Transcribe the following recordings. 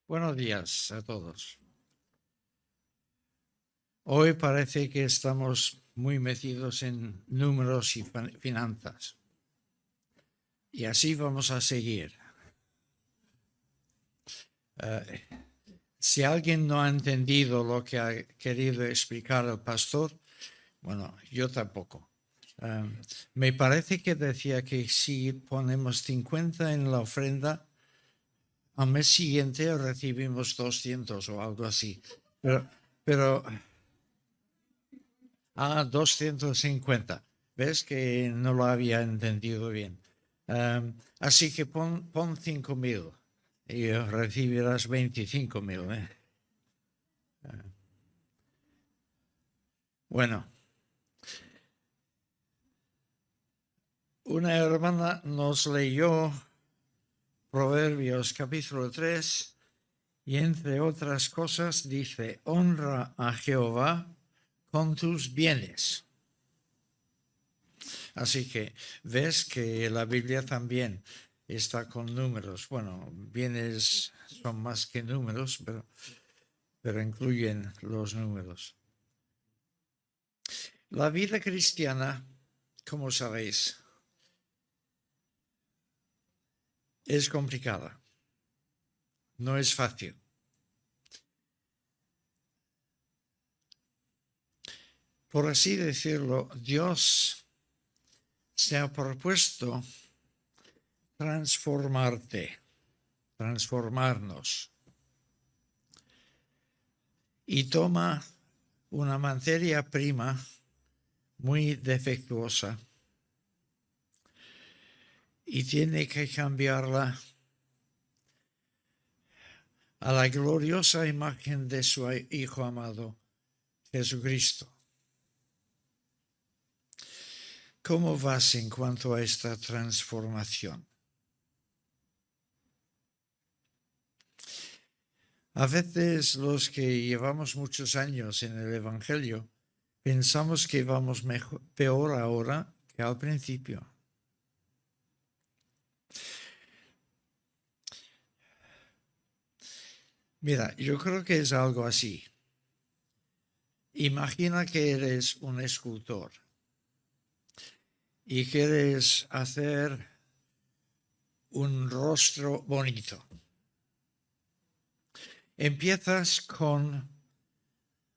Buenos días a todos. Hoy parece que estamos muy metidos en números y finanzas. Y así vamos a seguir. Si alguien no ha entendido lo que ha querido explicar el pastor, bueno, yo tampoco. Me parece que decía que si ponemos 50 en la ofrenda, al mes siguiente recibimos 200 o algo así. Pero 250. ¿Ves que no lo había entendido bien? Así que pon 5.000 y recibirás 25.000. Bueno, una hermana nos leyó Proverbios capítulo 3 y entre otras cosas dice, honra a Jehová con tus bienes. Así que ves que la Biblia también está con números. Bueno, bienes son más que números, pero incluyen los números. La vida cristiana, como sabéis, es complicada. No es fácil. Por así decirlo, Dios se ha propuesto transformarnos, y toma una materia prima muy defectuosa y tiene que cambiarla a la gloriosa imagen de su Hijo amado, Jesucristo. ¿Cómo vas en cuanto a esta transformación? A veces los que llevamos muchos años en el Evangelio pensamos que vamos peor ahora que al principio. Mira, yo creo que es algo así. Imagina que eres un escultor y quieres hacer un rostro bonito. Empiezas con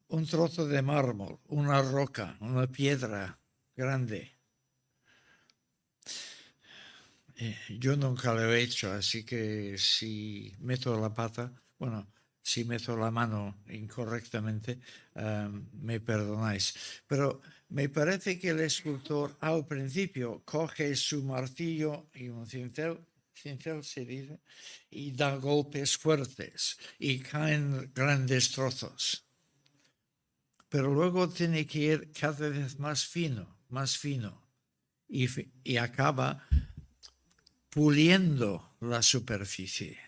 un trozo de mármol, una roca, una piedra grande. Yo nunca lo he hecho, así que si meto la pata, bueno, si meto la mano incorrectamente, me perdonáis. Pero me parece que el escultor al principio coge su martillo y un cincel se dice, y da golpes fuertes y caen grandes trozos. Pero luego tiene que ir cada vez más fino, y acaba puliendo la superficie.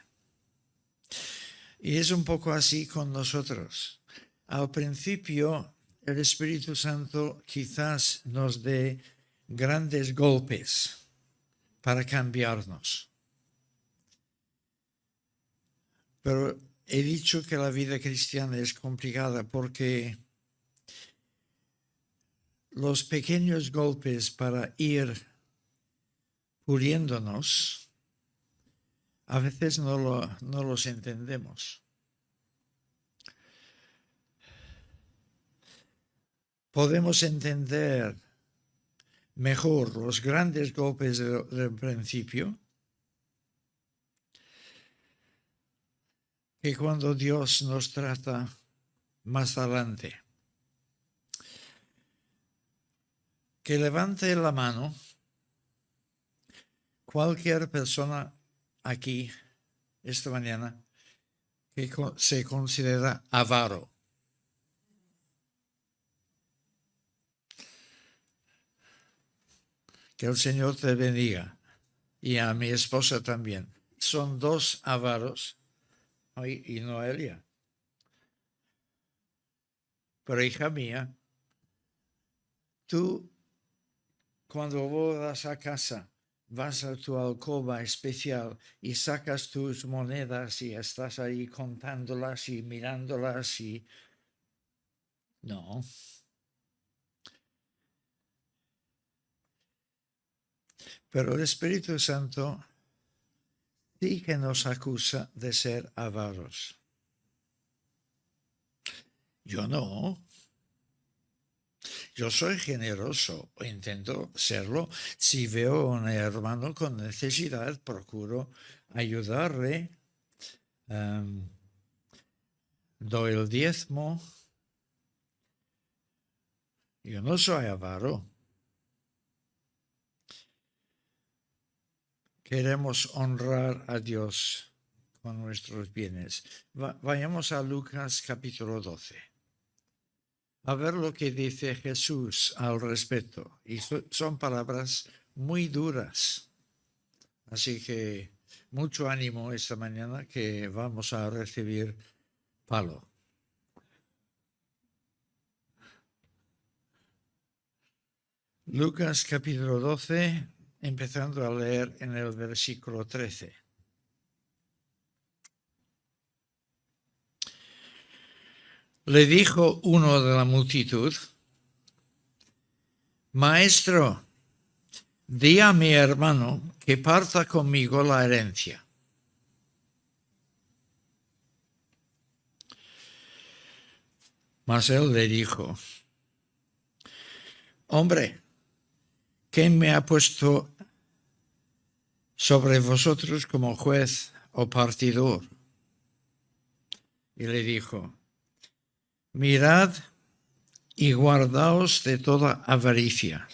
Y es un poco así con nosotros. Al principio, el Espíritu Santo quizás nos dé grandes golpes para cambiarnos. Pero he dicho que la vida cristiana es complicada porque los pequeños golpes para ir puliéndonos, a veces no los entendemos. Podemos entender mejor los grandes golpes del principio que cuando Dios nos trata más adelante. Que levante la mano cualquier persona aquí esta mañana que se considera avaro. Que el Señor te bendiga, y a mi esposa también. Son dos avaros, y Noelia. Pero hija mía, tú cuando vas a casa vas a tu alcoba especial y sacas tus monedas y estás ahí contándolas y mirándolas y... No. Pero el Espíritu Santo sí que nos acusa de ser avaros. Yo no. Yo soy generoso, o intento serlo. Si veo a un hermano con necesidad, procuro ayudarle. Doy el diezmo. Yo no soy avaro. Queremos honrar a Dios con nuestros bienes. Vayamos a Lucas capítulo 12. A ver lo que dice Jesús al respecto. Y son palabras muy duras. Así que mucho ánimo esta mañana que vamos a recibir palo. Lucas capítulo 12, empezando a leer en el versículo 13. Le dijo uno de la multitud: Maestro, di a mi hermano que parta conmigo la herencia. Mas él le dijo: Hombre, ¿quién me ha puesto sobre vosotros como juez o partidor? Y le dijo: Mirad y guardaos de toda avaricia,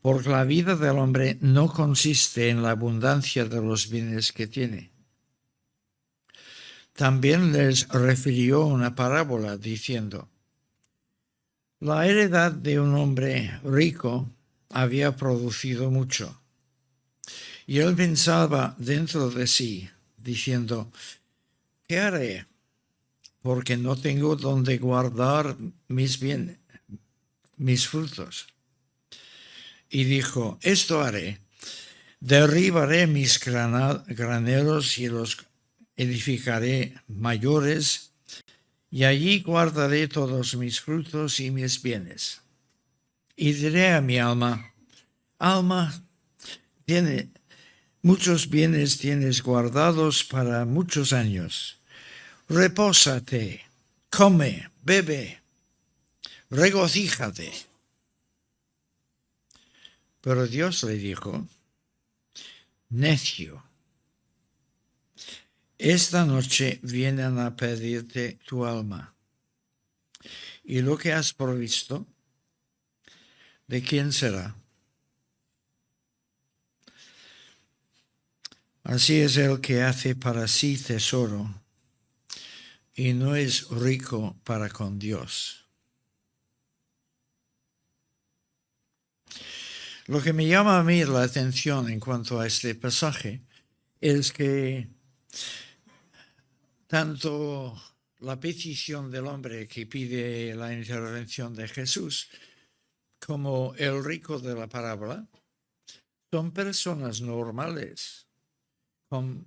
porque la vida del hombre no consiste en la abundancia de los bienes que tiene. También les refirió una parábola diciendo: La heredad de un hombre rico había producido mucho. Y él pensaba dentro de sí, diciendo: ¿Qué haré? Porque no tengo donde guardar mis bienes, mis frutos. Y dijo: Esto haré: derribaré mis graneros y los edificaré mayores, y allí guardaré todos mis frutos y mis bienes. Y diré a mi alma: Alma, muchos bienes tienes guardados para muchos años. Repósate, come, bebe, regocíjate. Pero Dios le dijo: Necio, esta noche vienen a pedirte tu alma, y lo que has provisto, ¿de quién será? Así es el que hace para sí tesoro y no es rico para con Dios. Lo que me llama a mí la atención en cuanto a este pasaje es que tanto la petición del hombre que pide la intervención de Jesús como el rico de la parábola son personas normales, con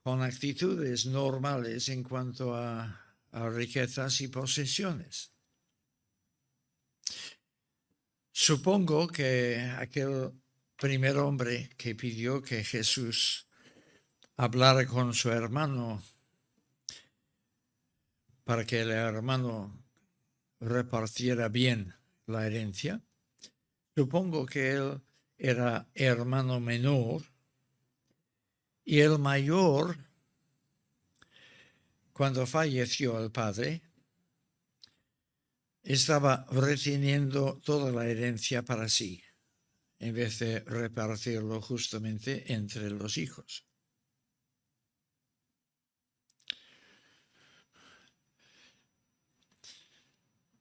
actitudes normales en cuanto a riquezas y posesiones. Supongo que aquel primer hombre que pidió que Jesús hablara con su hermano para que el hermano repartiera bien la herencia, supongo que él era hermano menor y el mayor, cuando falleció el padre, estaba reteniendo toda la herencia para sí, en vez de repartirlo justamente entre los hijos.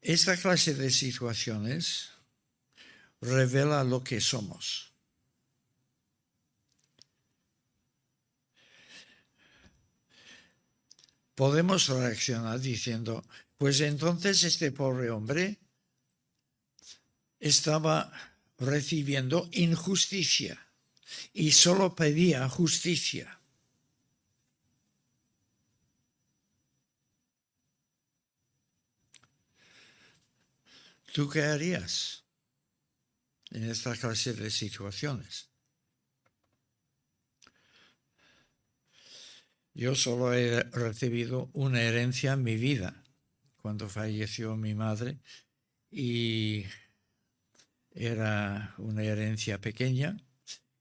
Esta clase de situaciones revela lo que somos. Podemos reaccionar diciendo: pues entonces este pobre hombre estaba recibiendo injusticia, y solo pedía justicia. ¿Tú qué harías en esta clase de situaciones? Yo solo he recibido una herencia en mi vida cuando falleció mi madre y era una herencia pequeña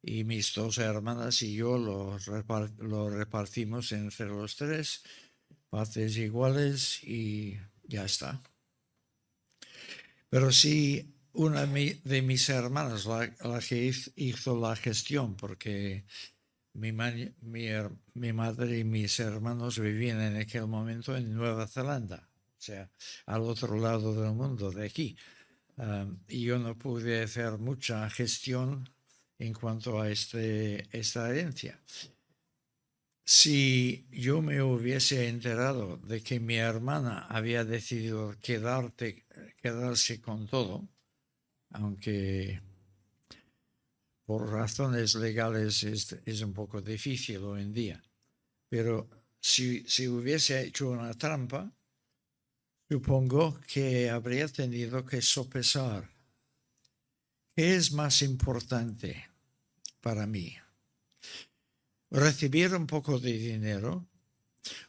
y mis dos hermanas y yo lo repartimos entre los tres, partes iguales y ya está. Pero sí, una de mis hermanas, la que hizo la gestión, porque mi madre y mis hermanos vivían en aquel momento en Nueva Zelanda, o sea, al otro lado del mundo, de aquí. Y yo no pude hacer mucha gestión en cuanto a esta herencia. Si yo me hubiese enterado de que mi hermana había decidido quedarse con todo, aunque por razones legales es un poco difícil hoy en día, pero si hubiese hecho una trampa, supongo que habría tenido que sopesar qué es más importante para mí, recibir un poco de dinero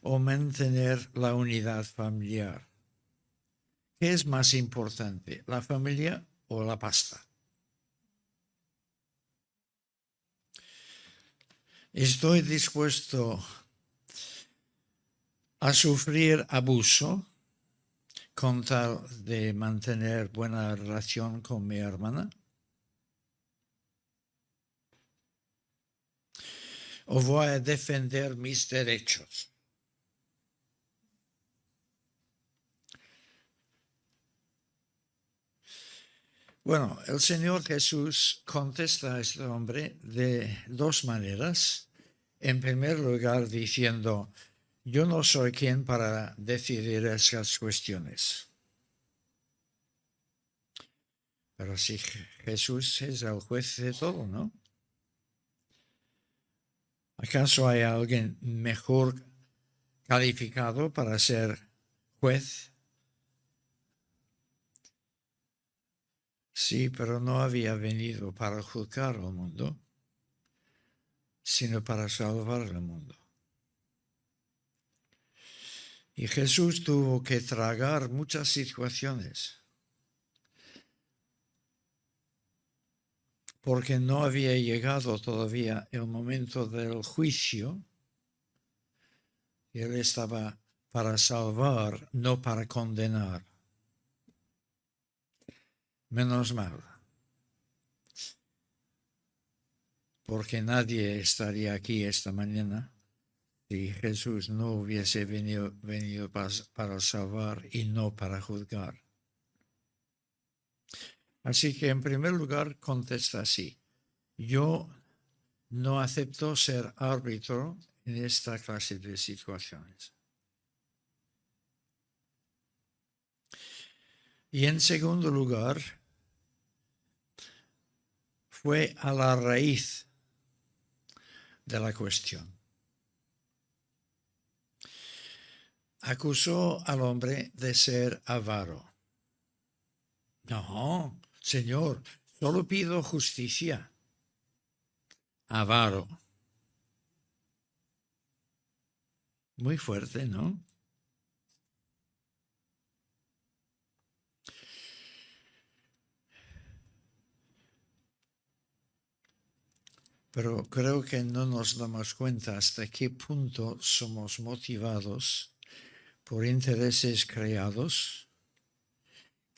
o mantener la unidad familiar. ¿Qué es más importante, la familia o la pasta? Estoy dispuesto a sufrir abuso con tal de mantener buena relación con mi hermana. ¿O voy a defender mis derechos? Bueno, el Señor Jesús contesta a este hombre de dos maneras. En primer lugar, diciendo, yo no soy quien para decidir esas cuestiones. Pero si Jesús es el juez de todo, ¿no? ¿Acaso hay alguien mejor calificado para ser juez? Sí, pero no había venido para juzgar al mundo, sino para salvar el mundo. Y Jesús tuvo que tragar muchas situaciones porque no había llegado todavía el momento del juicio. Y él estaba para salvar, no para condenar. Menos mal, porque nadie estaría aquí esta mañana si Jesús no hubiese venido para salvar y no para juzgar. Así que en primer lugar contesta así: yo no acepto ser árbitro en esta clase de situaciones. Y en segundo lugar, fue a la raíz de la cuestión. Acusó al hombre de ser avaro. No, Señor, solo pido justicia. Avaro. Muy fuerte, ¿no? Pero creo que no nos damos cuenta hasta qué punto somos motivados por intereses creados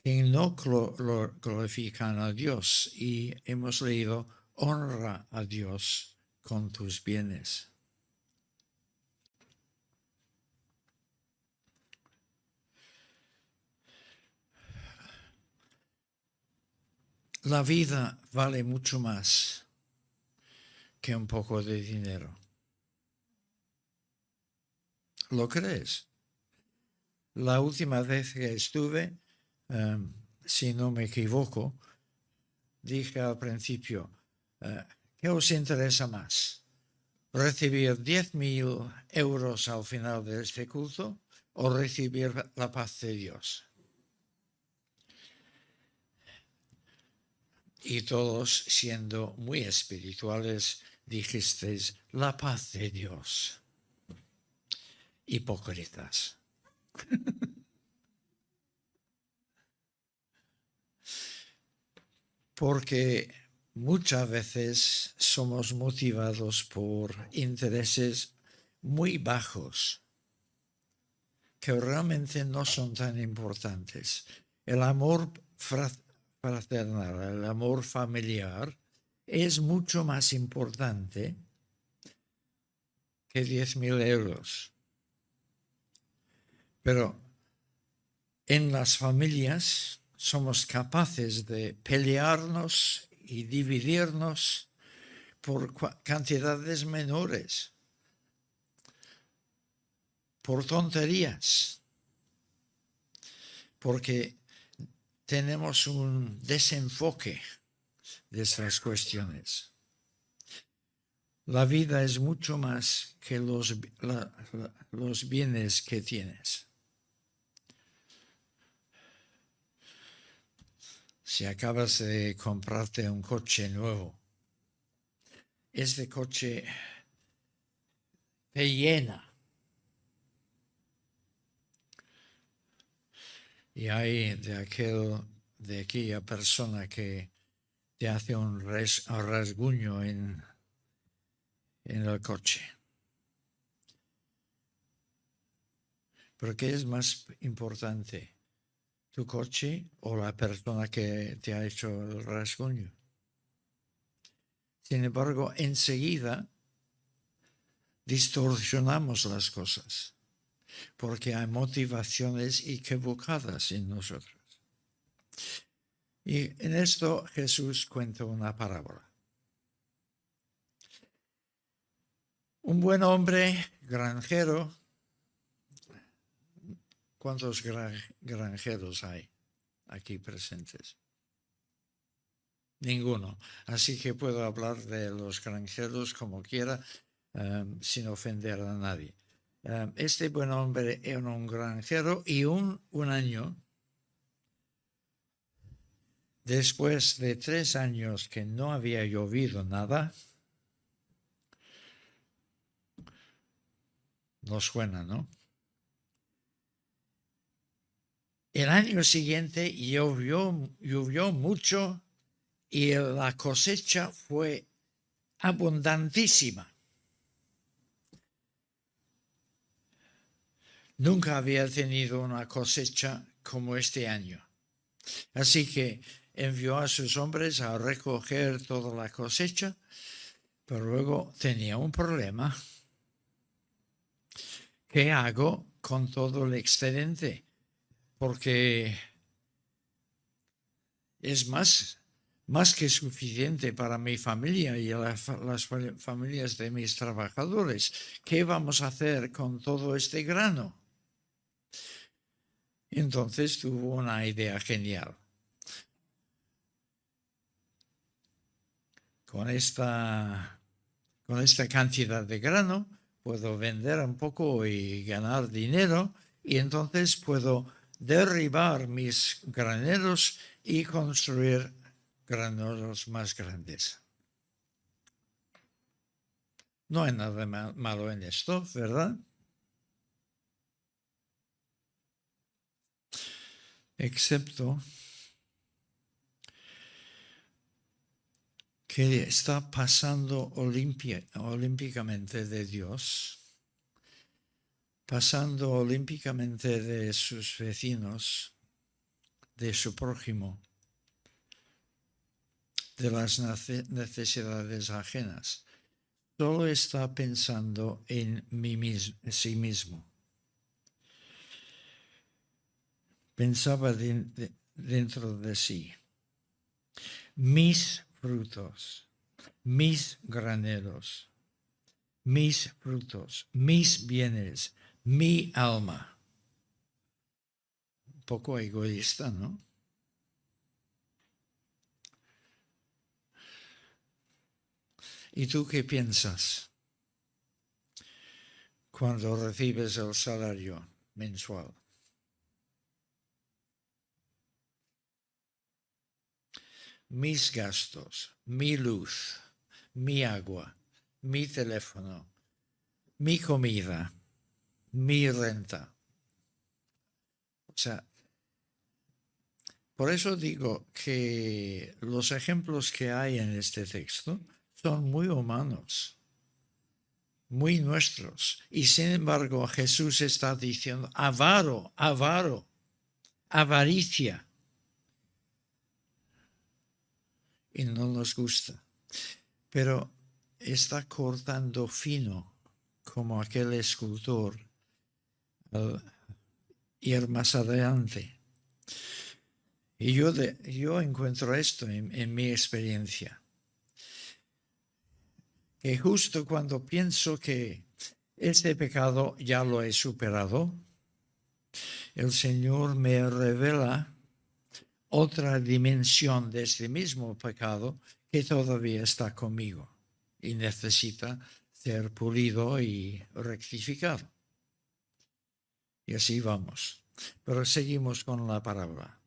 que no glorifican a Dios. Y hemos leído, honra a Dios con tus bienes. La vida vale mucho más que un poco de dinero. ¿Lo crees? La última vez que estuve, si no me equivoco, dije al principio, ¿Qué os interesa más? ¿Recibir 10.000 euros al final de este culto o recibir la paz de Dios? Y todos, siendo muy espirituales, dijisteis, la paz de Dios. Hipócritas. Porque muchas veces somos motivados por intereses muy bajos que realmente no son tan importantes. El amor fraternal, el amor familiar es mucho más importante que 10.000 euros. Pero en las familias somos capaces de pelearnos y dividirnos por cantidades menores, por tonterías, porque tenemos un desenfoque de esas cuestiones. La vida es mucho más que los bienes que tienes. Si acabas de comprarte un coche nuevo, este coche te llena. Y hay de aquella persona que te hace un rasguño en el coche. ¿Pero qué es más importante? ¿Tu coche o la persona que te ha hecho el rasguño? Sin embargo, enseguida distorsionamos las cosas porque hay motivaciones equivocadas en nosotros. Y en esto Jesús cuenta una parábola. Un buen hombre granjero. ¿Cuántos granjeros hay aquí presentes? Ninguno. Así que puedo hablar de los granjeros como quiera, sin ofender a nadie. Este buen hombre era un granjero y un año, después de 3 años que no había llovido nada, no suena, ¿no? El año siguiente llovió mucho y la cosecha fue abundantísima. Nunca había tenido una cosecha como este año. Así que envió a sus hombres a recoger toda la cosecha, pero luego tenía un problema. ¿Qué hago con todo el excedente? Porque es más que suficiente para mi familia y las familias de mis trabajadores. ¿Qué vamos a hacer con todo este grano? Entonces tuvo una idea genial. Con esta cantidad de grano puedo vender un poco y ganar dinero y entonces puedo derribar mis graneros y construir graneros más grandes. No hay nada malo en esto, ¿verdad? Excepto que está pasando olímpicamente de Dios, pasando olímpicamente de sus vecinos, de su prójimo, de las necesidades ajenas. Solo está pensando en sí mismo. Pensaba dentro de sí. Mis frutos, mis graneros, mis frutos, mis bienes, mi alma. Un poco egoísta, ¿no? ¿Y tú qué piensas cuando recibes el salario mensual? Mis gastos, mi luz, mi agua, mi teléfono, mi comida, mi renta. O sea, por eso digo que los ejemplos que hay en este texto son muy humanos, muy nuestros. Y sin embargo, Jesús está diciendo avaro, avaro, avaricia. Y no nos gusta. Pero está cortando fino, como aquel escultor, al ir más adelante. Y yo encuentro esto en mi experiencia, que justo cuando pienso que este pecado ya lo he superado, el Señor me revela otra dimensión de este mismo pecado que todavía está conmigo y necesita ser pulido y rectificado. Y así vamos. Pero seguimos con la parábola.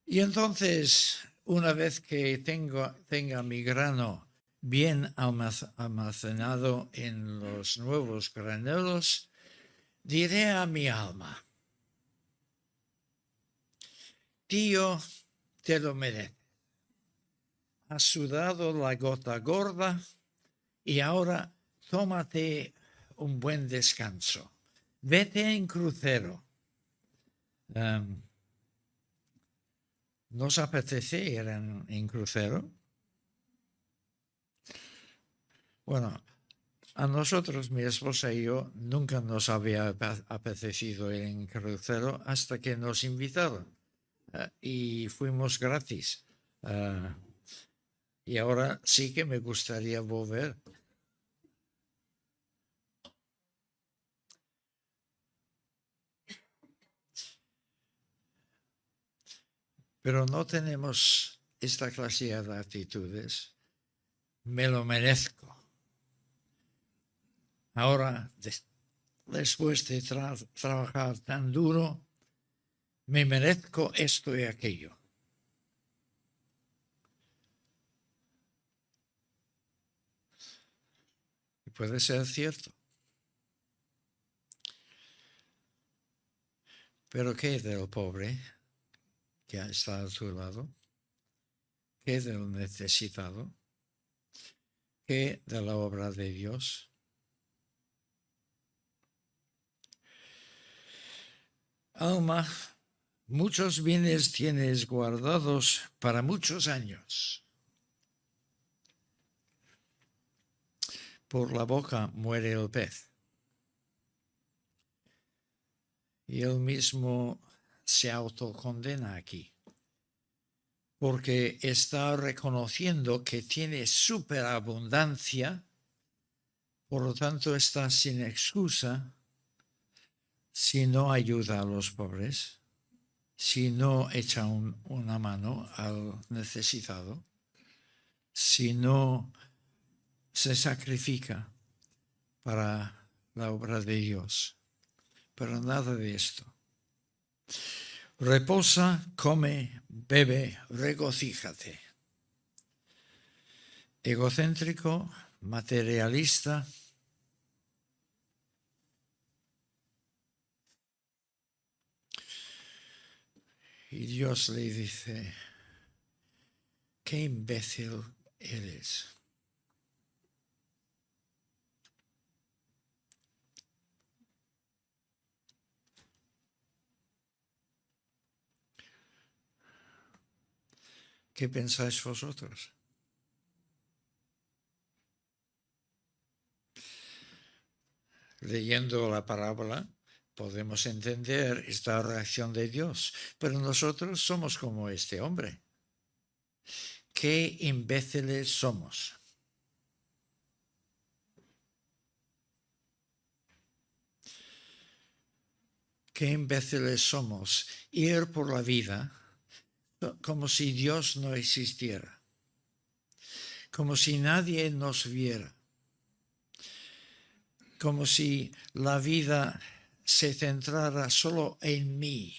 Y entonces, una vez que tenga mi grano bien almacenado en los nuevos graneros, diré a mi alma, tío, te lo mereces. Has sudado la gota gorda y ahora tómate un buen descanso. Vete en crucero. ¿Nos apetece ir en crucero? Bueno, a nosotros, mi esposa y yo, nunca nos había apetecido ir en crucero hasta que nos invitaron y fuimos gratis. Y ahora sí que me gustaría volver. Pero no tenemos esta clase de actitudes. Me lo merezco. Ahora, después de trabajar tan duro, me merezco esto y aquello. Y puede ser cierto. Pero ¿qué del pobre que está a tu lado? ¿Qué del necesitado? ¿Qué de la obra de Dios? Alma, muchos bienes tienes guardados para muchos años. Por la boca muere el pez. Y él mismo se autocondena aquí, porque está reconociendo que tiene superabundancia, por lo tanto está sin excusa si no ayuda a los pobres, si no echa una mano al necesitado, si no se sacrifica para la obra de Dios. Pero nada de esto. Reposa, come, bebe, regocíjate. Egocéntrico, materialista. Y Dios le dice, qué imbécil eres. ¿Qué pensáis vosotros? Leyendo la parábola podemos entender esta reacción de Dios, pero nosotros somos como este hombre. Qué imbéciles somos. Qué imbéciles somos ir por la vida como si Dios no existiera. como si nadie nos viera, como si la vida se centrara solo en mí,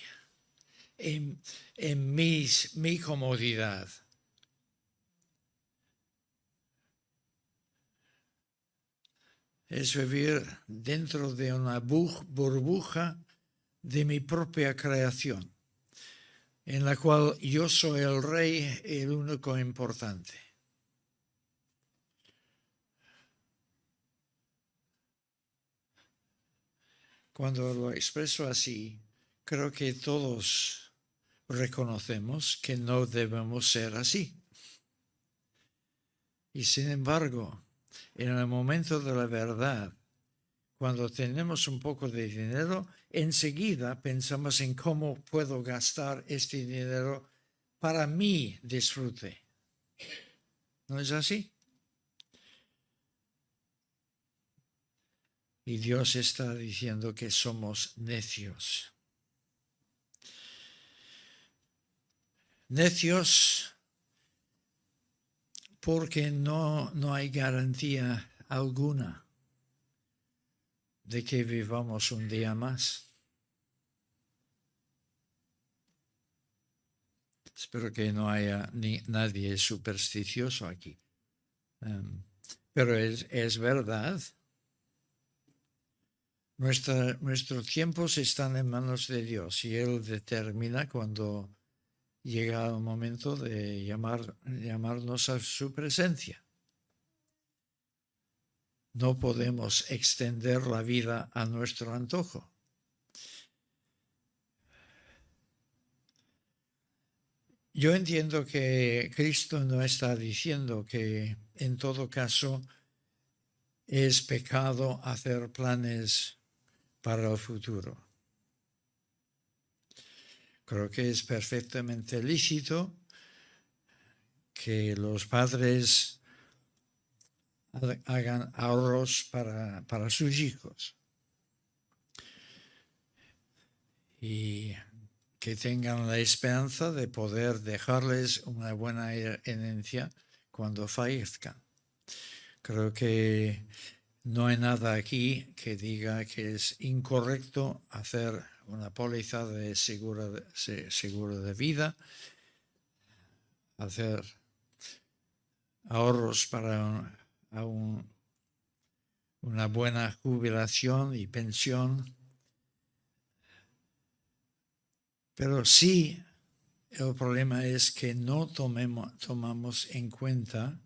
en mi comodidad. Es vivir dentro de una burbuja de mi propia creación, en la cual yo soy el rey, el único importante. Cuando lo expreso así, creo que todos reconocemos que no debemos ser así. Y sin embargo, en el momento de la verdad, cuando tenemos un poco de dinero, enseguida pensamos en cómo puedo gastar este dinero para mi disfrute. ¿No es así? Y Dios está diciendo que somos necios. Necios porque no hay garantía alguna de que vivamos un día más. Espero que no haya nadie supersticioso aquí. Pero es verdad. Nuestros tiempos están en manos de Dios y Él determina cuando llega el momento de llamarnos a su presencia. No podemos extender la vida a nuestro antojo. Yo entiendo que Cristo no está diciendo que en todo caso es pecado hacer planes para el futuro. Creo que es perfectamente lícito que los padres hagan ahorros para sus hijos y que tengan la esperanza de poder dejarles una buena herencia cuando fallezcan. Creo que no hay nada aquí que diga que es incorrecto hacer una póliza de seguro de vida, hacer ahorros para una buena jubilación y pensión. Pero sí, el problema es que no tomamos en cuenta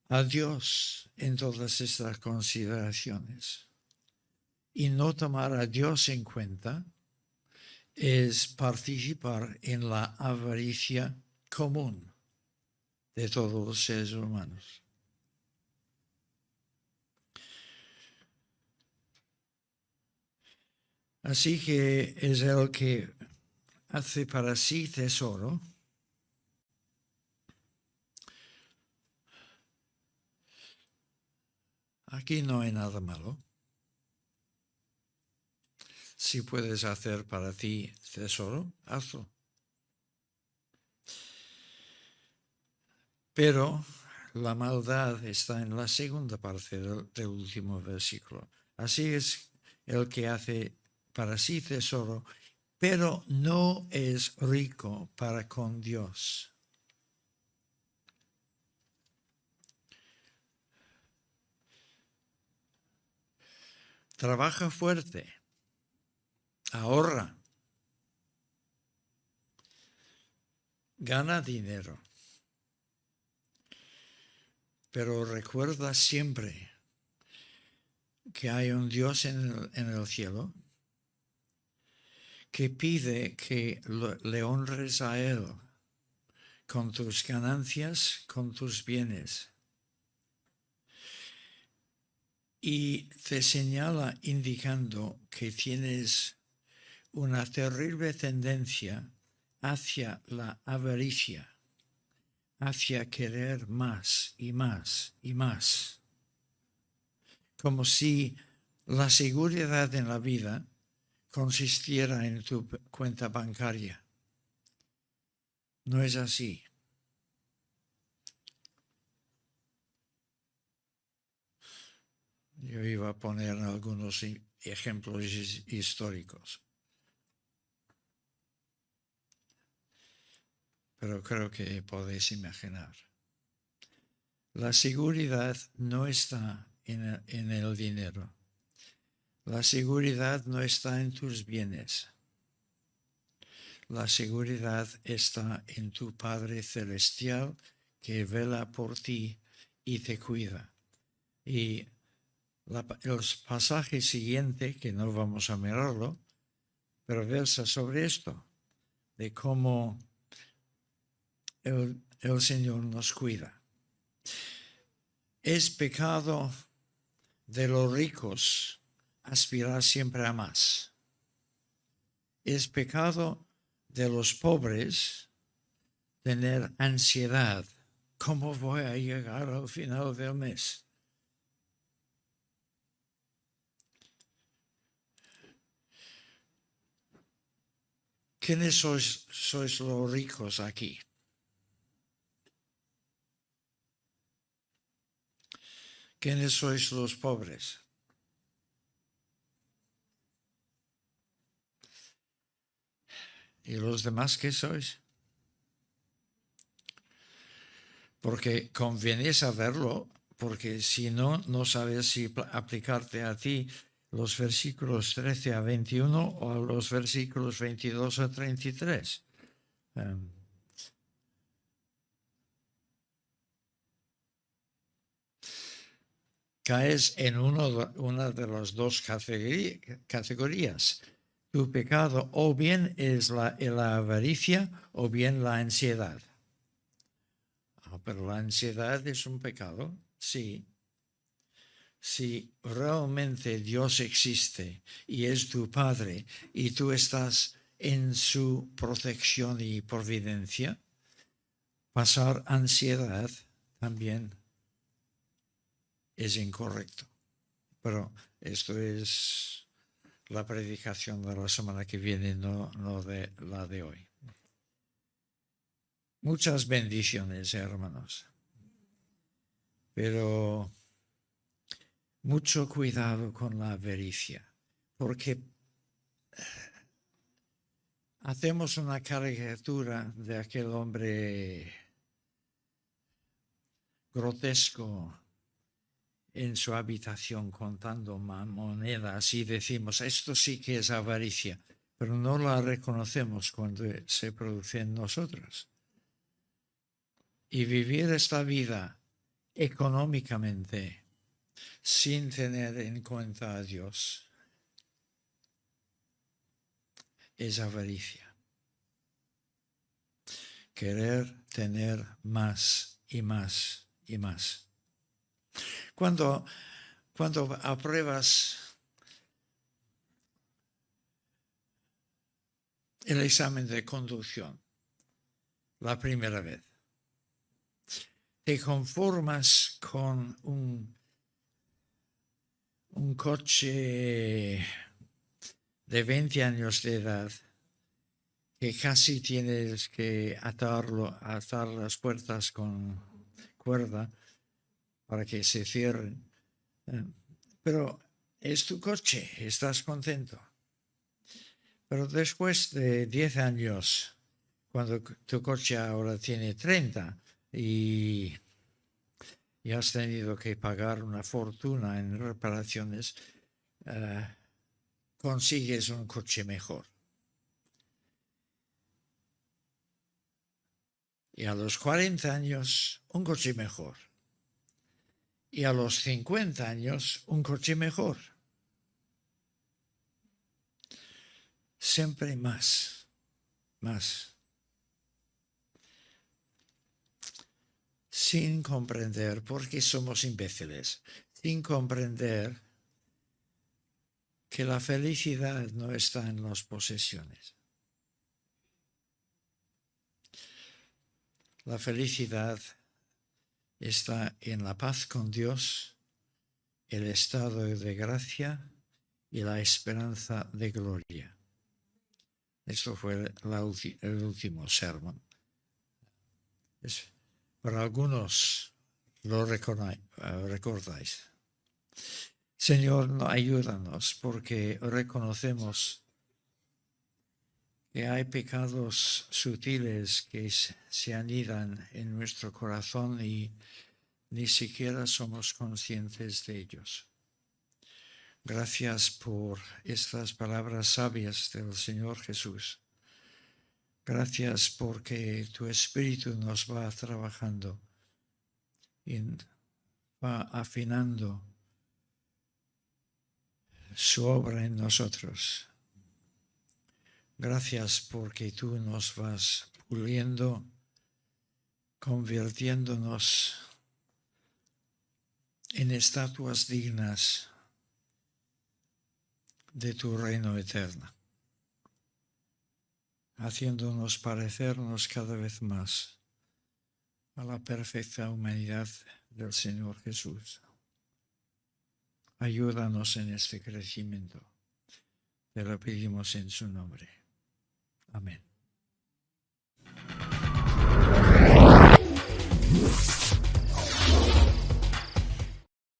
a Dios en todas estas consideraciones. Y no tomar a Dios en cuenta es participar en la avaricia común de todos los seres humanos. Así que es el que hace para sí tesoro aquí no hay nada malo. Si puedes hacer para ti tesoro, hazlo. Pero la maldad está en la segunda parte del último versículo. Así es el que hace para sí tesoro, pero no es rico para con Dios. Trabaja fuerte, ahorra, gana dinero, pero recuerda siempre que hay un Dios en el cielo que pide que le honres a Él con tus ganancias, con tus bienes. Y te señala indicando que tienes una terrible tendencia hacia la avaricia, hacia querer más y más y más. Como si la seguridad en la vida consistiera en tu cuenta bancaria. No es así. Yo iba a poner algunos ejemplos históricos, pero creo que podéis imaginar. La seguridad no está en el dinero. La seguridad no está en tus bienes. La seguridad está en tu Padre Celestial que vela por ti y te cuida. Y el pasaje siguiente, que no vamos a mirarlo, pero versa sobre esto, de cómo el Señor nos cuida. Es pecado de los ricos aspirar siempre a más. Es pecado de los pobres tener ansiedad. ¿Cómo voy a llegar al final del mes? ¿Quiénes sois los ricos aquí? ¿Quiénes sois los pobres? ¿Y los demás qué sois? Porque conviene saberlo, porque si no, no sabes si aplicarte a ti los versículos 13 a 21 o a los versículos 22 a 33. Caes en una de las dos categorías. Tu pecado o bien es la avaricia o bien la ansiedad. Pero la ansiedad es un pecado, sí. Si realmente Dios existe y es tu Padre y tú estás en su protección y providencia, pasar ansiedad también es incorrecto. Pero esto es la predicación de la semana que viene, no de la de hoy. Muchas bendiciones, hermanos. Pero mucho cuidado con la avaricia, porque hacemos una caricatura de aquel hombre grotesco en su habitación contando monedas y decimos, esto sí que es avaricia, pero no la reconocemos cuando se produce en nosotros. Y vivir esta vida económicamente sin tener en cuenta a Dios es avaricia. Querer tener más y más y más. Cuando apruebas el examen de conducción la primera vez, te conformas con un coche de 20 años de edad que casi tienes que atar las puertas con cuerda para que se cierren. Pero es tu coche, estás contento. Pero después de 10 años, cuando tu coche ahora tiene 30 y has tenido que pagar una fortuna en reparaciones, consigues un coche mejor. Y a los 40 años, un coche mejor. Y a los 50 años, un coche mejor. Siempre más, más. Sin comprender, porque somos imbéciles, sin comprender que la felicidad no está en las posesiones. La felicidad está en la paz con Dios, el estado de gracia y la esperanza de gloria. Esto fue el último sermón. Para algunos lo recordáis. Señor, ayúdanos porque reconocemos que hay pecados sutiles que se anidan en nuestro corazón y ni siquiera somos conscientes de ellos. Gracias por estas palabras sabias del Señor Jesús. Gracias porque tu Espíritu nos va trabajando y va afinando su obra en nosotros. Gracias porque tú nos vas puliendo, convirtiéndonos en estatuas dignas de tu reino eterno, haciéndonos parecernos cada vez más a la perfecta humanidad del Señor Jesús. Ayúdanos en este crecimiento. Te lo pedimos en su nombre. Amén.